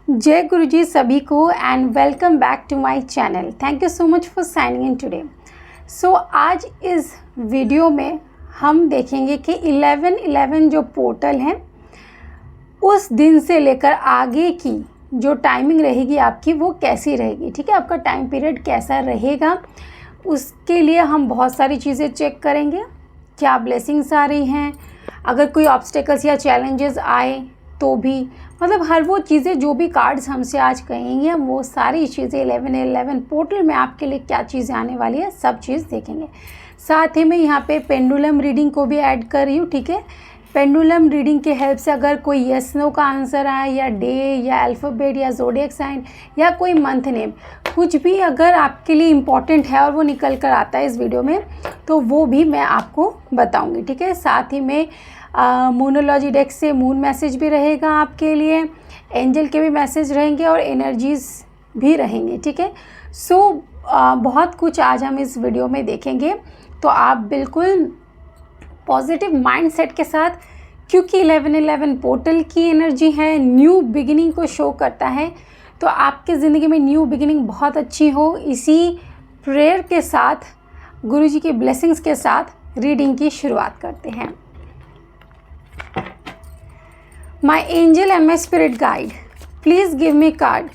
जय गुरु जी सभी को and welcome back to my channel. Thank you so much for signing in today. So आज इस वीडियो में हम देखेंगे कि 11/11 जो पोर्टल है उस दिन से लेकर आगे की जो टाइमिंग रहेगी आपकी वो कैसी रहेगी। ठीक है, आपका टाइम पीरियड कैसा रहेगा, उसके लिए हम बहुत सारी चीज़ें चेक करेंगे। क्या ब्लेसिंग्स आ रही हैं, अगर कोई ऑब्स्टेकल्स या चैलेंजेस आए तो भी, मतलब हर वो चीज़ें जो भी कार्ड्स हमसे आज कहेंगे हम वो सारी चीज़ें 11/11 पोर्टल में आपके लिए क्या चीज़ें आने वाली है सब चीज़ देखेंगे। साथ ही मैं यहाँ पे पेंडुलम रीडिंग को भी ऐड कर रही हूँ। ठीक है, पेंडुलम रीडिंग के हेल्प से अगर कोई यस नो का आंसर आए या डे या अल्फ़ाबेट या ज़ोडिएक साइन या कोई मंथ नेम कुछ भी अगर आपके लिए इम्पॉर्टेंट है और वो निकल कर आता है इस वीडियो में तो वो भी मैं आपको बताऊंगी। ठीक है, साथ ही में मूनोलॉजी डेक से मून मैसेज भी रहेगा आपके लिए, एंजल के भी मैसेज रहेंगे और एनर्जीज़ भी रहेंगे। ठीक है, सो बहुत कुछ आज हम इस वीडियो में देखेंगे, तो आप बिल्कुल पॉजिटिव माइंडसेट के साथ, क्योंकि 11/11 पोर्टल की एनर्जी है, न्यू बिगिनिंग को शो करता है, तो आपके ज़िंदगी में न्यू बिगिनिंग बहुत अच्छी हो, इसी प्रेयर के साथ गुरुजी की ब्लेसिंग्स के साथ रीडिंग की शुरुआत करते हैं। My angel and my spirit guide please give me card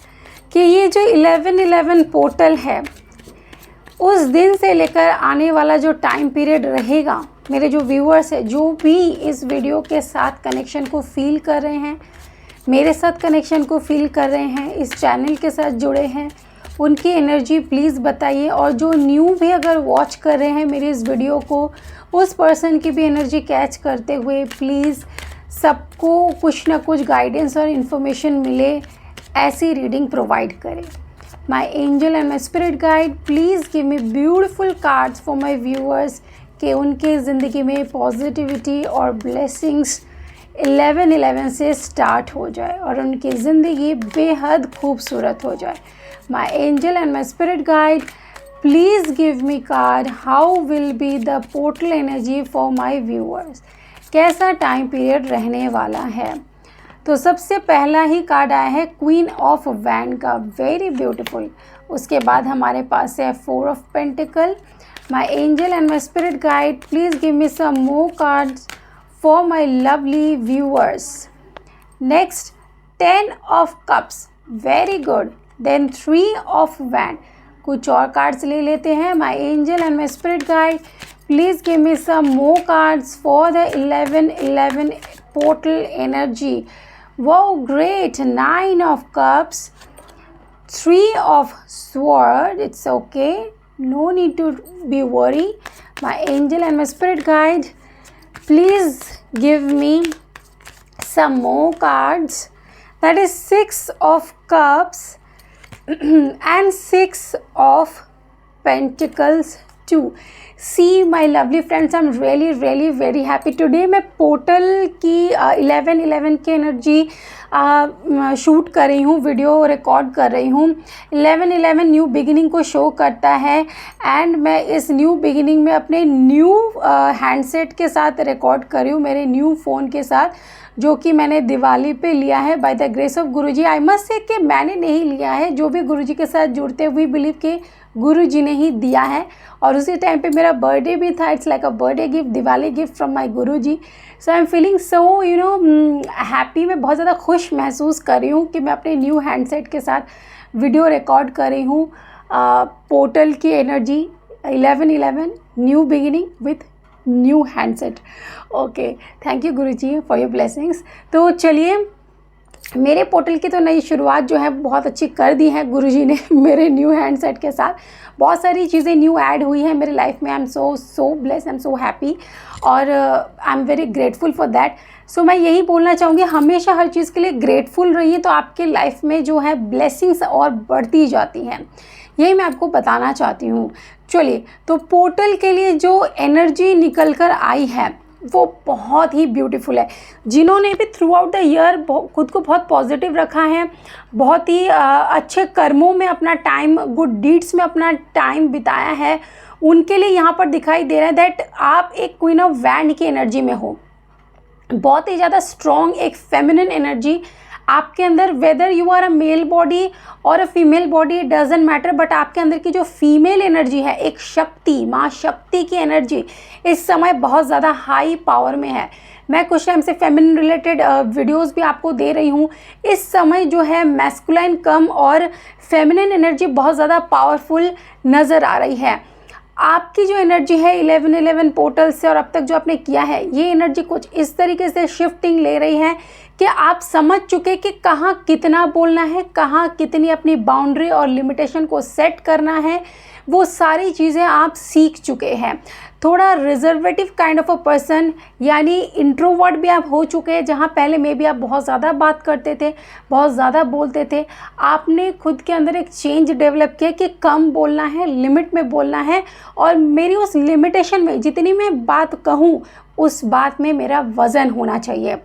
कि ये जो 11/11 पोर्टल है उस दिन से लेकर आने वाला जो टाइम पीरियड रहेगा, मेरे जो व्यूअर्स है जो भी इस वीडियो के साथ कनेक्शन को फील कर रहे हैं, मेरे साथ कनेक्शन को फील कर रहे हैं, इस चैनल के साथ जुड़े हैं, उनकी एनर्जी प्लीज़ बताइए। और जो न्यू भी अगर वॉच कर रहे हैं मेरी इस वीडियो को, उस पर्सन की भी एनर्जी कैच करते हुए प्लीज़ सबको कुछ ना कुछ गाइडेंस और इन्फॉर्मेशन मिले, ऐसी रीडिंग प्रोवाइड करें। माई angel and my spirit guide please give me beautiful cards for my viewers कि उनके ज़िंदगी में पॉजिटिविटी और ब्लेसिंग्स 11/11 से स्टार्ट हो जाए और उनकी ज़िंदगी बेहद खूबसूरत हो जाए। माई angel and my spirit guide please give me card how will be the portal energy for my viewers, कैसा टाइम पीरियड रहने वाला है। तो सबसे पहला ही कार्ड आया है क्वीन ऑफ वैंड का, वेरी ब्यूटीफुल। उसके बाद हमारे पास है 4 of pentacle. My angel and my spirit guide please give me some more cards for my lovely viewers. Next 10 of cups, very good. Then 3 of wand, कुछ और cards ले लेते हैं। My angel and my spirit guide please give me some more cards for the 11/11 portal energy. Wow, great. 9 of cups, 3 of sword. It's okay, no need to be worried. My angel and my spirit guide, please give me some more cards. That is 6 of cups and 6 of pentacles too. See my lovely friends, I'm really very happy today। मैं portal की 11/11 की energy shoot कर रही हूँ, video record कर रही हूँ। 11/11 new beginning को शो करता है एंड मैं इस न्यू बिगिनिंग में अपने न्यू हैंडसेट के साथ रिकॉर्ड कर रही हूँ, मेरे न्यू फ़ोन के साथ, जो कि मैंने दिवाली पे लिया है by the grace of Guruji. I must say कि मैंने नहीं लिया है, जो भी गुरुजी के साथ जुड़ते हुए बिलीव कि गुरुजी ने ही दिया है, और उसी टाइम पे मेरा बर्थडे भी था। It's like a birthday gift, Diwali gift from my Guruji. So I am feeling so happy. मैं बहुत ज़्यादा खुश महसूस कर रही हूँ कि मैं अपने न्यू हैंडसेट के साथ वीडियो रिकॉर्ड कर रही हूँ। पोर्टल की energy 11/11 new beginning with new handset. Okay, thank you Guruji for your blessings. तो चलिए, मेरे पोर्टल की तो नई शुरुआत जो है बहुत अच्छी कर दी है गुरुजी ने मेरे न्यू हैंडसेट के साथ। बहुत सारी चीज़ें न्यू ऐड हुई हैं मेरे लाइफ में। I am so blessed, I am so happy और I am very grateful for that. So मैं यही बोलना चाहूँगी, हमेशा हर चीज़ के लिए ग्रेटफुल रहिए, तो आपके लाइफ में जो है ब्लेसिंग्स और बढ़ती जाती हैं, यही मैं आपको बताना चाहती हूँ। चलिए, तो पोर्टल के लिए जो एनर्जी निकल कर आई है वो बहुत ही ब्यूटीफुल है। जिन्होंने भी थ्रू आउट द ईयर खुद को बहुत पॉजिटिव रखा है, बहुत ही अच्छे कर्मों में अपना टाइम, गुड डीड्स में अपना टाइम बिताया है, उनके लिए यहाँ पर दिखाई दे रहा है दैट आप एक क्वीन ऑफ वैंड की एनर्जी में हो। बहुत ही ज़्यादा स्ट्रॉन्ग एक फेमिनिन एनर्जी आपके अंदर, whether you are a male body और a female body, it doesn't matter, but आपके अंदर की जो फीमेल एनर्जी है, एक शक्ति, माँ शक्ति की एनर्जी इस समय बहुत ज़्यादा हाई पावर में है। मैं कुछ टाइम से फेमिनिन रिलेटेड वीडियोस भी आपको दे रही हूँ। इस समय जो है मैस्कुलाइन कम और फेमिनिन एनर्जी बहुत ज़्यादा पावरफुल नज़र आ रही है। आपकी जो एनर्जी है 11-11 पोर्टल से और अब तक जो आपने किया है, ये एनर्जी कुछ इस तरीके से शिफ्टिंग ले रही है कि आप समझ चुके कि कहाँ कितना बोलना है, कहाँ कितनी अपनी बाउंड्री और लिमिटेशन को सेट करना है, वो सारी चीज़ें आप सीख चुके हैं। थोड़ा रिजर्वेटिव काइंड ऑफ अ पर्सन, यानी इंट्रोवर्ट भी आप हो चुके हैं, जहाँ पहले में भी आप बहुत ज़्यादा बात करते थे, बहुत ज़्यादा बोलते थे। आपने खुद के अंदर एक चेंज डेवलप किया कि कम बोलना है, लिमिट में बोलना है, और मेरी उस लिमिटेशन में जितनी मैं बात कहूँ उस बात में मेरा वज़न होना चाहिए।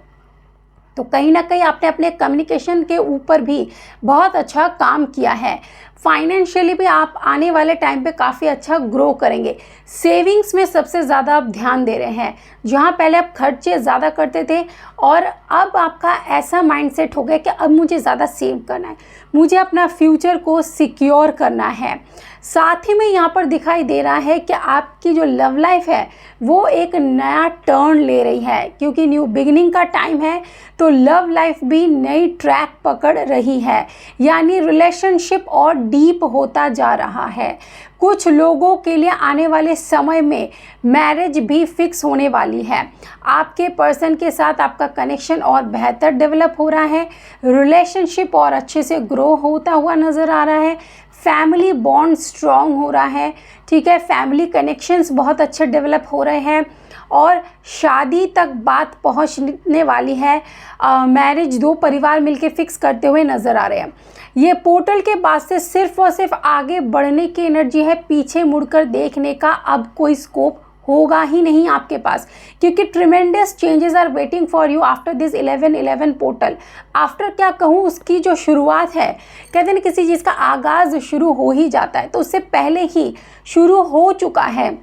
तो कहीं ना कहीं आपने अपने कम्युनिकेशन के ऊपर भी बहुत अच्छा काम किया है। फाइनेंशियली भी आप आने वाले टाइम पे काफ़ी अच्छा ग्रो करेंगे। सेविंग्स में सबसे ज़्यादा आप ध्यान दे रहे हैं, जहाँ पहले आप खर्चे ज़्यादा करते थे और अब आपका ऐसा माइंडसेट हो गया कि अब मुझे ज़्यादा सेव करना है, मुझे अपना फ्यूचर को सिक्योर करना है। साथ ही में यहाँ पर दिखाई दे रहा है कि आपकी जो लव लाइफ है वो एक नया टर्न ले रही है, क्योंकि न्यू बिगिनिंग का टाइम है, तो लव लाइफ भी नई ट्रैक पकड़ रही है, यानी रिलेशनशिप और डीप होता जा रहा है। कुछ लोगों के लिए आने वाले समय में मैरिज भी फिक्स होने वाली है। आपके पर्सन के साथ आपका कनेक्शन और बेहतर डेवलप हो रहा है, रिलेशनशिप और अच्छे से ग्रो होता हुआ नज़र आ रहा है, फैमिली बॉन्ड स्ट्रॉन्ग हो रहा है, ठीक है, फैमिली कनेक्शंस बहुत अच्छे डेवलप हो रहे हैं और शादी तक बात पहुंचने वाली है। मैरिज दो परिवार मिलके फिक्स करते हुए नज़र आ रहे हैं। ये पोर्टल के बाद से सिर्फ और सिर्फ आगे बढ़ने की एनर्जी है, पीछे मुड़कर देखने का अब कोई स्कोप होगा ही नहीं आपके पास, क्योंकि tremendous changes are waiting for you after this 11-11 portal. After क्या कहूँ, उसकी जो शुरुआत है, कहते हैं किसी चीज़ का आगाज़ शुरू हो ही जाता है, तो उससे पहले ही शुरू हो चुका है।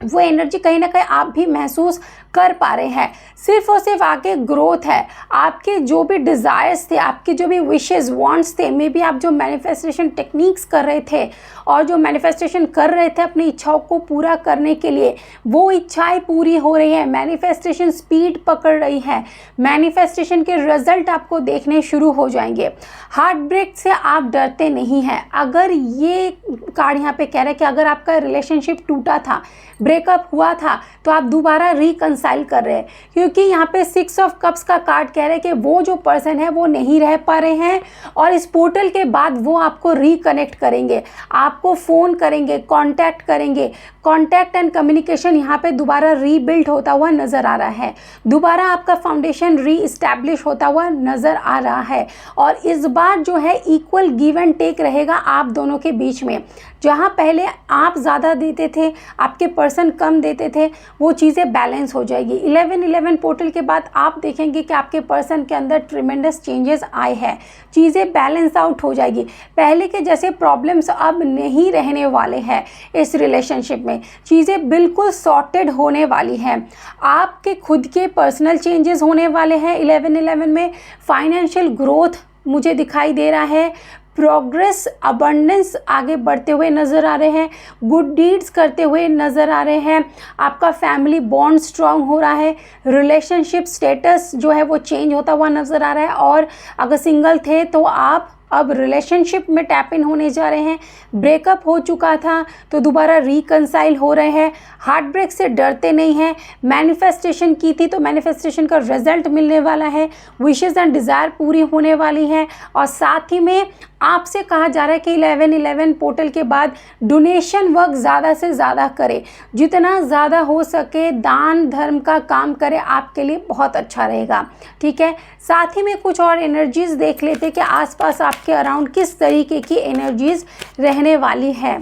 वो एनर्जी कहीं ना कहीं आप भी महसूस कर पा रहे हैं। सिर्फ और सिर्फ आगे ग्रोथ है। आपके जो भी डिज़ायर्स थे, आपके जो भी विशेस वांट्स थे, मे बी आप जो मैनिफेस्टेशन टेक्निक्स कर रहे थे और जो मैनिफेस्टेशन कर रहे थे अपनी इच्छाओं को पूरा करने के लिए, वो इच्छाएं पूरी हो रही हैं। मैनिफेस्टेशन स्पीड पकड़ रही है। मैनिफेस्टेशन के रिजल्ट आपको देखने शुरू हो जाएंगे। हार्ट ब्रेक से आप डरते नहीं हैं। अगर ये कार्ड यहाँ पे कह रहा है कि अगर आपका रिलेशनशिप टूटा था, ब्रेकअप हुआ था, तो आप दोबारा रिकंसाइल कर रहे हैं, क्योंकि यहाँ पे 6 ऑफ कप्स का कार्ड कह रहे हैं कि वो जो पर्सन है वो नहीं रह पा रहे हैं और इस पोर्टल के बाद वो आपको रिकनेक्ट करेंगे, आपको फ़ोन करेंगे, कांटेक्ट करेंगे। कांटेक्ट एंड कम्युनिकेशन यहाँ पे दोबारा रीबिल्ड होता हुआ नज़र आ रहा है, दोबारा आपका फाउंडेशन री इस्टेब्लिश होता हुआ नज़र आ रहा है। और इस बार जो है इक्वल गिव एंड टेक रहेगा आप दोनों के बीच में। जहाँ पहले आप ज़्यादा देते थे, आपके पर्सन कम देते थे, वो चीज़ें बैलेंस हो जाएगी। 11-11 पोर्टल के बाद आप देखेंगे कि आपके पर्सन के अंदर ट्रिमेंडस चेंजेस आए हैं, चीज़ें बैलेंस आउट हो जाएगी। पहले के जैसे प्रॉब्लम्स अब नहीं रहने वाले हैं इस रिलेशनशिप में, चीज़ें बिल्कुल सॉर्टेड होने वाली हैं। आपके खुद के पर्सनल चेंजेस होने वाले हैं 11-11 में। फाइनेंशियल ग्रोथ मुझे दिखाई दे रहा है, प्रोग्रेस, अबंडेंस आगे बढ़ते हुए नज़र आ रहे हैं, गुड डीड्स करते हुए नज़र आ रहे हैं। आपका फैमिली बॉन्ड स्ट्रांग हो रहा है, रिलेशनशिप स्टेटस जो है वो चेंज होता हुआ नज़र आ रहा है। और अगर सिंगल थे तो आप अब रिलेशनशिप में टैप इन होने जा रहे हैं। ब्रेकअप हो चुका था तो दोबारा रिकंसाइल हो रहे हैं। हार्ट ब्रेक से डरते नहीं हैं। मैनिफेस्टेशन की थी तो मैनिफेस्टेशन का रिजल्ट मिलने वाला है। विशेस एंड डिज़ायर पूरी होने वाली हैं। और साथ ही में आपसे कहा जा रहा है कि 11-11 पोर्टल के बाद डोनेशन वर्क ज़्यादा से ज़्यादा करें, जितना ज़्यादा हो सके दान धर्म का काम करें, आपके लिए बहुत अच्छा रहेगा। ठीक है, साथ ही में कुछ और एनर्जीज़ देख लेते कि आसपास आपके अराउंड किस तरीके की एनर्जीज़ रहने वाली है।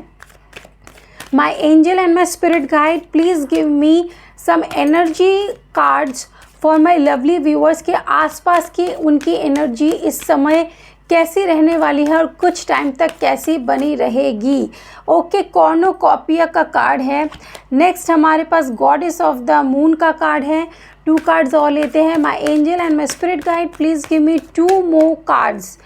My angel and my spirit guide, please give me some energy cards for my lovely viewers के आसपास की उनकी एनर्जी इस समय कैसी रहने वाली है और कुछ टाइम तक कैसी बनी रहेगी। ओके, कॉर्नोकॉपिया का कार्ड है। नेक्स्ट हमारे पास गॉडेस ऑफ द मून का कार्ड है। 2 कार्ड्स और लेते हैं। My angel and my spirit guide, please give me 2 more cards,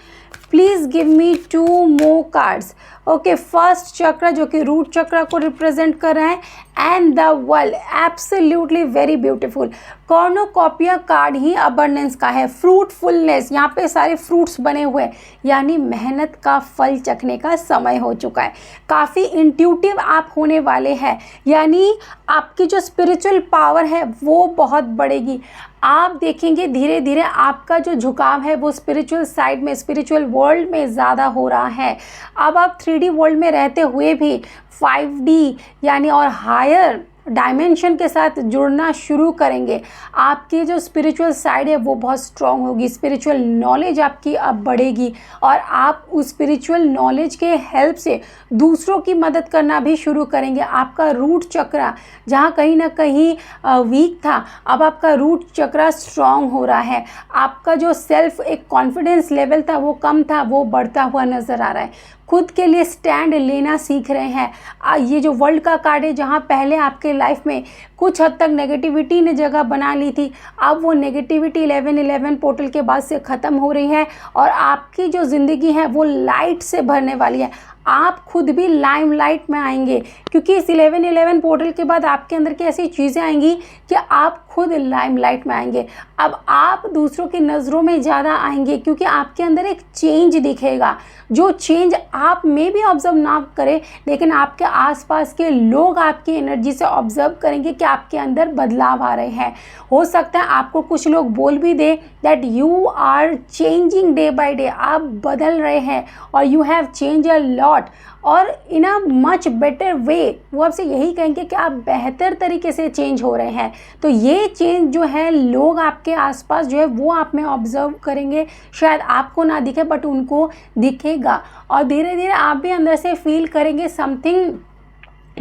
please give me 2 more cards. Okay, first चक्र जो कि रूट चक्र को रिप्रेजेंट कर रहा है, and the world, absolutely very beautiful. Cornucopia card ही अबंडेंस का है, फ्रूटफुलनेस, यहाँ पे सारे फ्रूट्स बने हुए हैं, यानी मेहनत का फल चखने का समय हो चुका है। काफ़ी इंट्यूटिव आप होने वाले हैं, यानी आपकी जो स्पिरिचुअल पावर है वो बहुत बढ़ेगी। आप देखेंगे धीरे धीरे आपका जो झुकाव है वो स्पिरिचुअल साइड में, स्पिरिचुअल वर्ल्ड में ज़्यादा हो रहा है। अब आप 3D वर्ल्ड में रहते हुए भी 5D यानी और हायर डायमेंशन के साथ जुड़ना शुरू करेंगे। आपकी जो स्पिरिचुअल साइड है वो बहुत स्ट्रांग होगी, स्पिरिचुअल नॉलेज आपकी अब बढ़ेगी और आप उस स्पिरिचुअल नॉलेज के हेल्प से दूसरों की मदद करना भी शुरू करेंगे। आपका रूट चक्र जहाँ कहीं ना कहीं वीक था, अब आपका रूट चक्र स्ट्रांग हो रहा है। आपका जो सेल्फ एक कॉन्फिडेंस लेवल था वो कम था, वो बढ़ता हुआ नज़र आ रहा है। खुद के लिए स्टैंड लेना सीख रहे हैं। ये जो वर्ल्ड का कार्ड है, जहाँ पहले आपके लाइफ में कुछ हद तक नेगेटिविटी ने जगह बना ली थी, अब वो नेगेटिविटी 11-11 पोर्टल के बाद से ख़त्म हो रही है और आपकी जो ज़िंदगी है वो लाइट से भरने वाली है। आप खुद भी लाइमलाइट में आएंगे, क्योंकि इस 11-11 पोर्टल के बाद आपके अंदर की ऐसी चीज़ें आएंगी कि आप खुद लाइमलाइट में आएंगे। अब आप दूसरों की नज़रों में ज़्यादा आएंगे, क्योंकि आपके अंदर एक चेंज दिखेगा, जो चेंज आप में भी ऑब्जर्व ना करें, लेकिन आपके आसपास के लोग आपकी एनर्जी से ऑब्जर्व करेंगे कि आपके अंदर बदलाव आ रहे हैं। हो सकता है आपको कुछ लोग बोल भी दे that you are changing day by day, आप बदल रहे हैं और you have change a lot और in a much better way. वो आपसे यही कहेंगे कि आप बेहतर तरीके से चेंज हो रहे हैं। तो ये चेंज जो है लोग आपके आसपास जो है वो आप में ऑब्जर्व करेंगे, शायद आपको ना दिखे बट उनको दिखेगा और धीरे धीरे आप भी अंदर से फील करेंगे something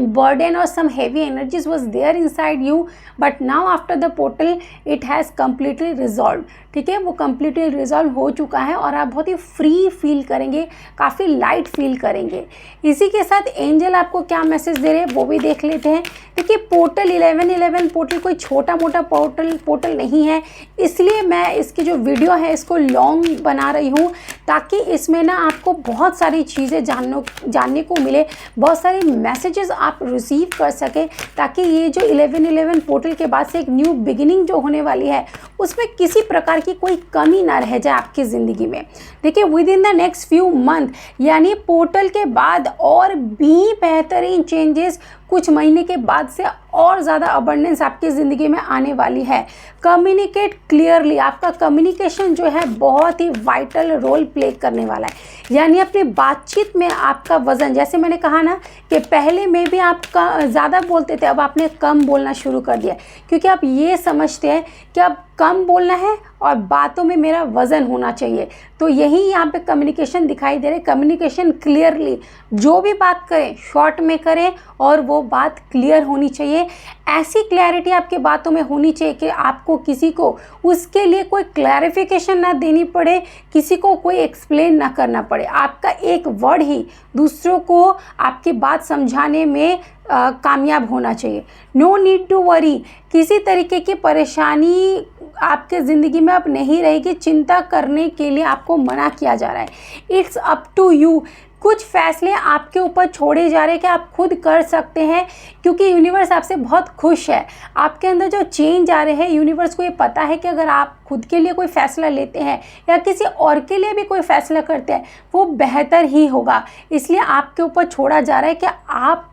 burden or some heavy energies was there inside you, but now after the portal it has completely resolved। ठीक है, वो completely resolve हो चुका है और आप बहुत ही फ्री फील करेंगे, काफ़ी लाइट फील करेंगे। इसी के साथ एंजल आपको क्या मैसेज दे रहे हैं वो भी देख लेते हैं। देखिए, पोर्टल 11-11 पोर्टल कोई छोटा मोटा पोर्टल नहीं है, इसलिए मैं इसकी जो वीडियो है इसको लॉन्ग बना रही हूँ, ताकि इसमें ना आपको बहुत सारी चीज़ें जानने को मिले, बहुत सारे मैसेजेस आप रिसीव कर सकें, ताकि ये जो 11-11 पोर्टल के बाद से एक न्यू बिगिनिंग जो होने वाली है उसमें किसी प्रकार की कोई कमी ना रह जाए आपकी ज़िंदगी में। देखिए, with in the next few month यानी पोर्टल के बाद और भी बेहतरीन चेंजेस कुछ महीने के बाद से और ज़्यादा अबंडेंस आपकी ज़िंदगी में आने वाली है। कम्युनिकेट क्लियरली, आपका कम्युनिकेशन जो है बहुत ही वाइटल रोल प्ले करने वाला है, यानी अपनी बातचीत में आपका वज़न, जैसे मैंने कहा ना कि पहले में भी आप ज़्यादा बोलते थे, अब आपने कम बोलना शुरू कर दिया, क्योंकि आप ये समझते हैं कि अब कम बोलना है और बातों में मेरा वज़न होना चाहिए। तो यही यहाँ पे कम्युनिकेशन दिखाई दे रहा है। कम्युनिकेशन क्लियरली, जो भी बात करें शॉर्ट में करें और वो बात क्लियर होनी चाहिए। ऐसी क्लैरिटी आपके बातों में होनी चाहिए कि आपको किसी को उसके लिए कोई क्लैरिफिकेशन ना देनी पड़े, किसी को कोई एक्सप्लेन ना करना पड़े। आपका एक वर्ड ही दूसरों को आपकी बात समझाने में कामयाब होना चाहिए। नो नीड टू वरी, किसी तरीके की परेशानी आपके ज़िंदगी में अब नहीं रहेगी, चिंता करने के लिए आपको मना किया जा रहा है। इट्स अप टू यू, कुछ फैसले आपके ऊपर छोड़े जा रहे हैं कि आप खुद कर सकते हैं, क्योंकि यूनिवर्स आपसे बहुत खुश है। आपके अंदर जो चेंज आ रहे हैं, यूनिवर्स को ये पता है कि अगर आप खुद के लिए कोई फ़ैसला लेते हैं या किसी और के लिए भी कोई फ़ैसला करते हैं वो बेहतर ही होगा, इसलिए आपके ऊपर छोड़ा जा रहा है कि आप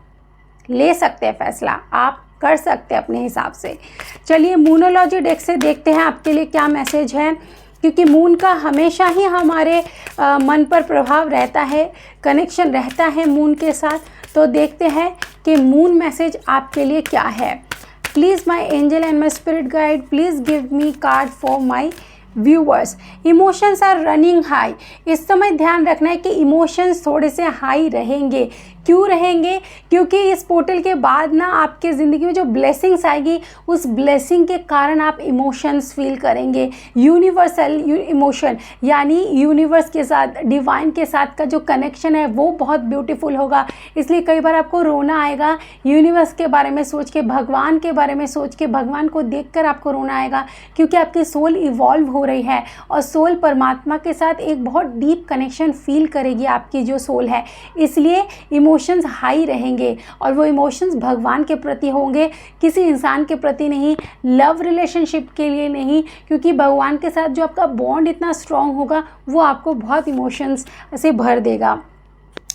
ले सकते हैं फ़ैसला, आप कर सकते हैं अपने हिसाब से। चलिए, मूनोलॉजी डेक से देखते हैं आपके लिए क्या मैसेज है, क्योंकि मून का हमेशा ही हमारे मन पर प्रभाव रहता है, कनेक्शन रहता है मून के साथ। तो देखते हैं कि मून मैसेज आपके लिए क्या है। Please my angel and my spirit guide, please give me card for my viewers. Emotions are running high. इस समय ध्यान रखना है कि इमोशंस थोड़े से हाई रहेंगे, क्यों रहेंगे? क्योंकि इस पोर्टल के बाद ना आपके ज़िंदगी में जो ब्लेसिंग्स आएगी, उस ब्लेसिंग के कारण आप इमोशंस फील करेंगे। यूनिवर्सल इमोशन, यानी यूनिवर्स के साथ, डिवाइन के साथ का जो कनेक्शन है वो बहुत ब्यूटीफुल होगा। इसलिए कई बार आपको रोना आएगा, यूनिवर्स के बारे में सोच के, भगवान के बारे में सोच के, भगवान को देखकर आपको रोना आएगा, क्योंकि आपकी सोल इवॉल्व हो रही है और सोल परमात्मा के साथ एक बहुत डीप कनेक्शन फील करेगी आपकी जो सोल है। इसलिए इमोशंस हाई रहेंगे और वो इमोशंस भगवान के प्रति होंगे, किसी इंसान के प्रति नहीं, लव रिलेशनशिप के लिए नहीं, क्योंकि भगवान के साथ जो आपका बॉन्ड इतना स्ट्रॉन्ग होगा वो आपको बहुत इमोशंस से भर देगा।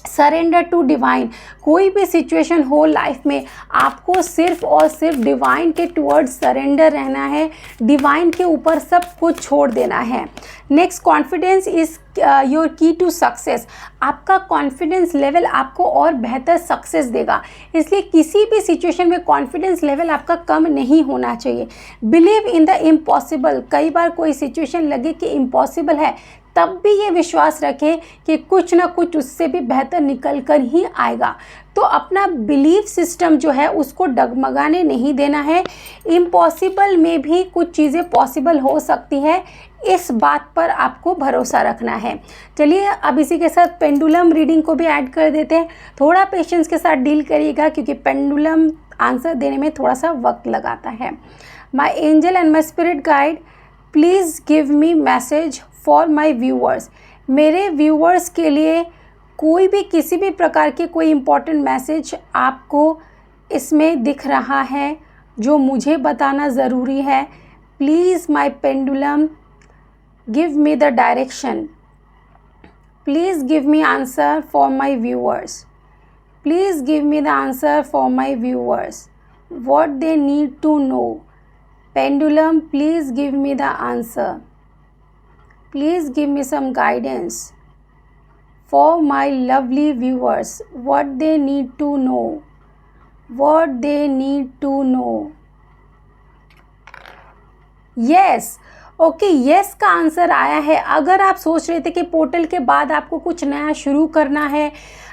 सरेंडर टू डिवाइन, कोई भी सिचुएशन हो लाइफ में, आपको सिर्फ और सिर्फ डिवाइन के टुवर्ड्स सरेंडर रहना है, डिवाइन के ऊपर सब कुछ छोड़ देना है। नेक्स्ट, कॉन्फिडेंस इज़ योर की टू सक्सेस, आपका कॉन्फिडेंस लेवल आपको और बेहतर सक्सेस देगा। इसलिए किसी भी सिचुएशन में कॉन्फिडेंस लेवल आपका कम नहीं होना चाहिए। बिलीव इन द इम्पॉसिबल, कई बार कोई सिचुएशन लगे कि इम्पॉसिबल है, तब भी ये विश्वास रखें कि कुछ ना कुछ उससे भी बेहतर निकल कर ही आएगा। तो अपना बिलीफ सिस्टम जो है उसको डगमगाने नहीं देना है। इम्पॉसिबल में भी कुछ चीज़ें पॉसिबल हो सकती है, इस बात पर आपको भरोसा रखना है। चलिए अब इसी के साथ पेंडुलम रीडिंग को भी ऐड कर देते हैं। थोड़ा पेशेंस के साथ डील करिएगा, क्योंकि पेंडुलम आंसर देने में थोड़ा सा वक्त लगाता है। My angel and my spirit guide, please give me message for my viewers, मेरे व्यूअर्स के लिए कोई भी किसी भी प्रकार के कोई इम्पॉर्टेंट मैसेज आपको इसमें दिख रहा है जो मुझे बताना ज़रूरी है। Please my pendulum give me the direction, please give me answer for my viewers, please give me the answer for my viewers, what they need to know. Pendulum, please give me the answer, please give me some guidance for my lovely viewers, what they need to know, what they need to know। yes, okay, yes का answer आया है। अगर आप सोच रहे थे कि portal के बाद आपको कुछ नया शुरू करना है,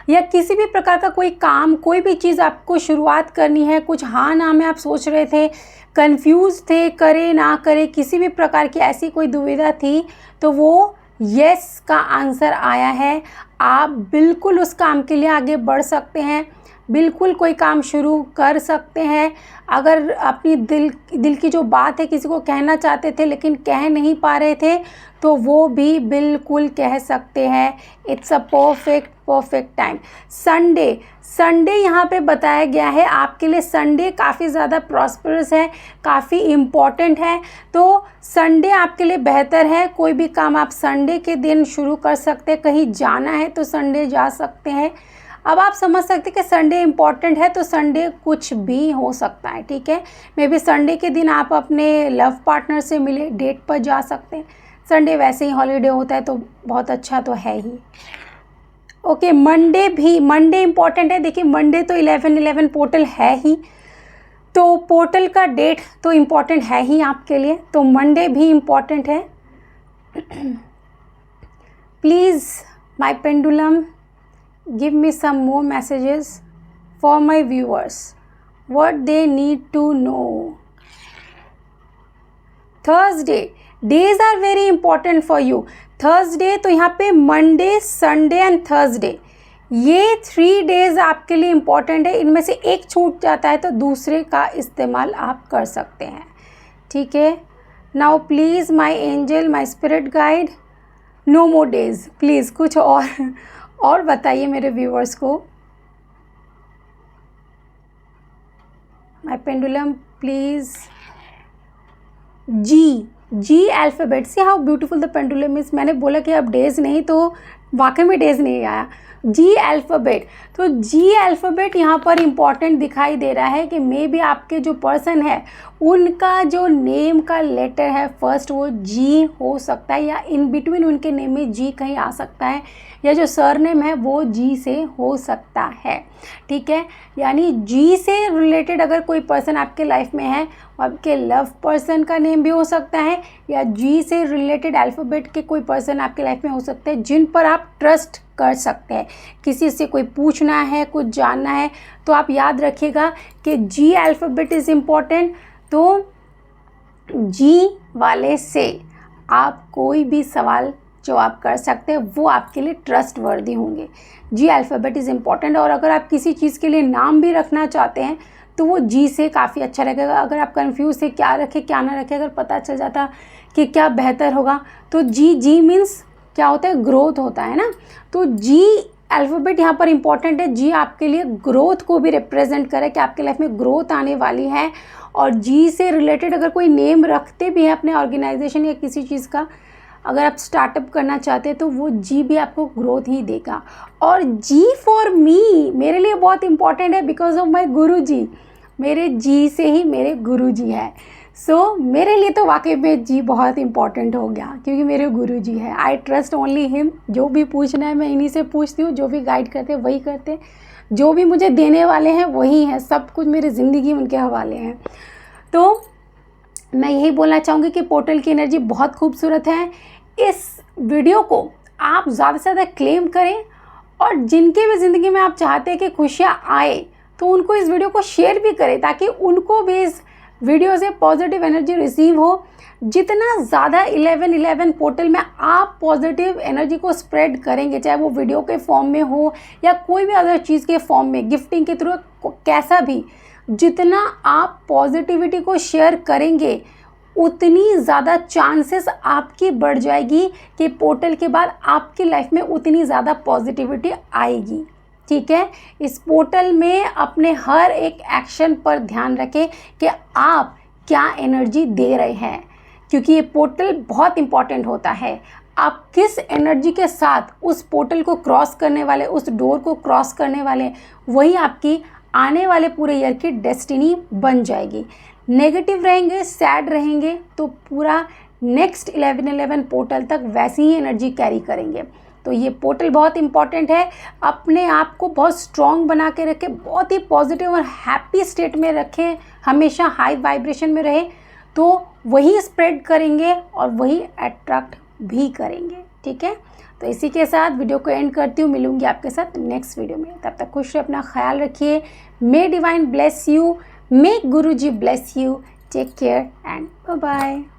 या किसी भी प्रकार का कोई काम, कोई भी चीज़ आपको शुरुआत करनी है, कुछ हाँ ना में आप सोच रहे थे, कंफ्यूज थे, करे ना करे, किसी भी प्रकार की ऐसी कोई दुविधा थी, तो वो यस का आंसर आया है। आप बिल्कुल उस काम के लिए आगे बढ़ सकते हैं, बिल्कुल कोई काम शुरू कर सकते हैं। अगर अपनी दिल की जो बात है किसी को कहना चाहते थे लेकिन कह नहीं पा रहे थे, तो वो भी बिल्कुल कह सकते हैं। It's a perfect time. Sunday यहाँ पे बताया गया है आपके लिए। संडे काफ़ी ज़्यादा प्रॉस्परस है, काफ़ी इम्पॉर्टेंट है, तो संडे आपके लिए बेहतर है। कोई भी काम आप संडे के दिन शुरू कर सकते हैं। कहीं जाना है तो संडे जा सकते हैं। अब आप समझ सकते हैं कि संडे इम्पॉर्टेंट है, तो संडे कुछ भी हो सकता है, ठीक है। मे बी संडे के दिन आप अपने लव पार्टनर से मिले, डेट पर जा सकते हैं। संडे वैसे ही हॉलीडे होता है तो बहुत अच्छा तो है ही। ओके, मंडे इम्पॉर्टेंट है। देखिए, मंडे तो 11/11 पोर्टल है ही, तो पोर्टल का डेट तो इम्पॉर्टेंट है ही आपके लिए, तो मंडे भी इम्पॉर्टेंट है। Please my pendulum, give me some more messages for my viewers, what they need to know। Thursday, days are very important for you। Thursday तो यहाँ पे Monday, Sunday and Thursday, ये 3 days आपके लिए important है। इनमें से एक छूट जाता है तो दूसरे का इस्तेमाल आप कर सकते हैं, ठीक है। Now please my angel, my spirit guide, no more days, please कुछ और बताइए मेरे व्यूअर्स को। My pendulum please. G alphabet, see how beautiful the pendulum is. मैंने बोला कि अब डेज़ नहीं, तो वाकई में डेज़ नहीं आया। जी अल्फ़ाबेट, तो जी अल्फ़ाबेट यहाँ पर इम्पॉर्टेंट दिखाई दे रहा है कि मे बी आपके जो पर्सन है उनका जो नेम का लेटर है फर्स्ट वो जी हो सकता है, या इन बिटवीन उनके नेम में जी कहीं आ सकता है, या जो सरनेम है वो जी से हो सकता है, ठीक है। यानी जी से रिलेटेड अगर कोई पर्सन आपके लाइफ में है, आपके लव पर्सन का नेम भी हो सकता है, या जी से रिलेटेड अल्फ़ाबेट के कोई पर्सन आपके लाइफ में हो सकते हैं जिन पर आप आप ट्रस्ट कर सकते हैं। किसी से कोई पूछना है, कुछ जानना है, तो आप याद रखिएगा कि जी अल्फ़ाबेट इज़ इम्पॉर्टेंट। तो जी वाले से आप कोई भी सवाल जो आप कर सकते हैं वो आपके लिए ट्रस्ट वर्दी होंगे। जी अल्फ़ाबेट इज़ इम्पॉर्टेंट। और अगर आप किसी चीज़ के लिए नाम भी रखना चाहते हैं तो वो जी से काफ़ी अच्छा लगेगा। अगर आप कंफ्यूज थे क्या रखें क्या ना रखें, अगर पता चल जाता कि क्या बेहतर होगा, तो जी मीन्स क्या होता है, ग्रोथ होता है ना। तो जी अल्फ़ाबेट यहाँ पर इम्पॉर्टेंट है। जी आपके लिए ग्रोथ को भी रिप्रेजेंट करे कि आपके लाइफ में ग्रोथ आने वाली है। और जी से रिलेटेड अगर कोई नेम रखते भी हैं अपने ऑर्गेनाइजेशन या किसी चीज़ का, अगर आप स्टार्टअप करना चाहते हैं तो वो जी भी आपको ग्रोथ ही देगा। और जी फॉर मी मेरे लिए बहुत इंपॉर्टेंट है बिकॉज ऑफ माई गुरु जी। मेरे जी से ही मेरे गुरु जी है। सो मेरे लिए तो वाकई में जी बहुत इंपॉर्टेंट हो गया क्योंकि मेरे गुरु जी है। I trust only him. जो भी पूछना है मैं इन्हीं से पूछती हूँ, जो भी गाइड करते हैं वही करते हैं, जो भी मुझे देने वाले हैं वही हैं, सब कुछ मेरी ज़िंदगी उनके हवाले हैं। तो मैं यही बोलना चाहूँगी कि पोर्टल की एनर्जी बहुत खूबसूरत है। इस वीडियो को आप ज़्यादा से ज़्यादा क्लेम करें और जिनके भी ज़िंदगी में आप चाहते हैं कि खुशियाँ आए तो उनको इस वीडियो को शेयर भी करें ताकि उनको भी इस वीडियो से पॉजिटिव एनर्जी रिसीव हो। जितना ज़्यादा 11-11 पोर्टल में आप पॉजिटिव एनर्जी को स्प्रेड करेंगे, चाहे वो वीडियो के फॉर्म में हो या कोई भी अदर चीज़ के फॉर्म में, गिफ्टिंग के थ्रू, कैसा भी, जितना आप पॉजिटिविटी को शेयर करेंगे उतनी ज़्यादा चांसेस आपकी बढ़ जाएगी कि पोर्टल के बाद आपकी लाइफ में उतनी ज़्यादा पॉजिटिविटी आएगी। ठीक है, इस पोर्टल में अपने हर एक एक्शन पर ध्यान रखें कि आप क्या एनर्जी दे रहे हैं, क्योंकि ये पोर्टल बहुत इंपॉर्टेंट होता है। आप किस एनर्जी के साथ उस पोर्टल को क्रॉस करने वाले, उस डोर को क्रॉस करने वाले, वही आपकी आने वाले पूरे ईयर की डेस्टिनी बन जाएगी। नेगेटिव रहेंगे, सैड रहेंगे तो पूरा नेक्स्ट 11-11 पोर्टल तक वैसी ही एनर्जी कैरी करेंगे। तो ये पोर्टल बहुत इंपॉर्टेंट है। अपने आप को बहुत स्ट्रॉन्ग बना के रखें, बहुत ही पॉजिटिव और हैप्पी स्टेट में रखें, हमेशा हाई वाइब्रेशन में रहे तो वही स्प्रेड करेंगे और वही अट्रैक्ट भी करेंगे। ठीक है, तो इसी के साथ वीडियो को एंड करती हूँ। मिलूंगी आपके साथ नेक्स्ट वीडियो में। तब तक खुश रहिए, अपना ख्याल रखिए। May divine bless you, may Guru ji bless you. Take care and bye bye.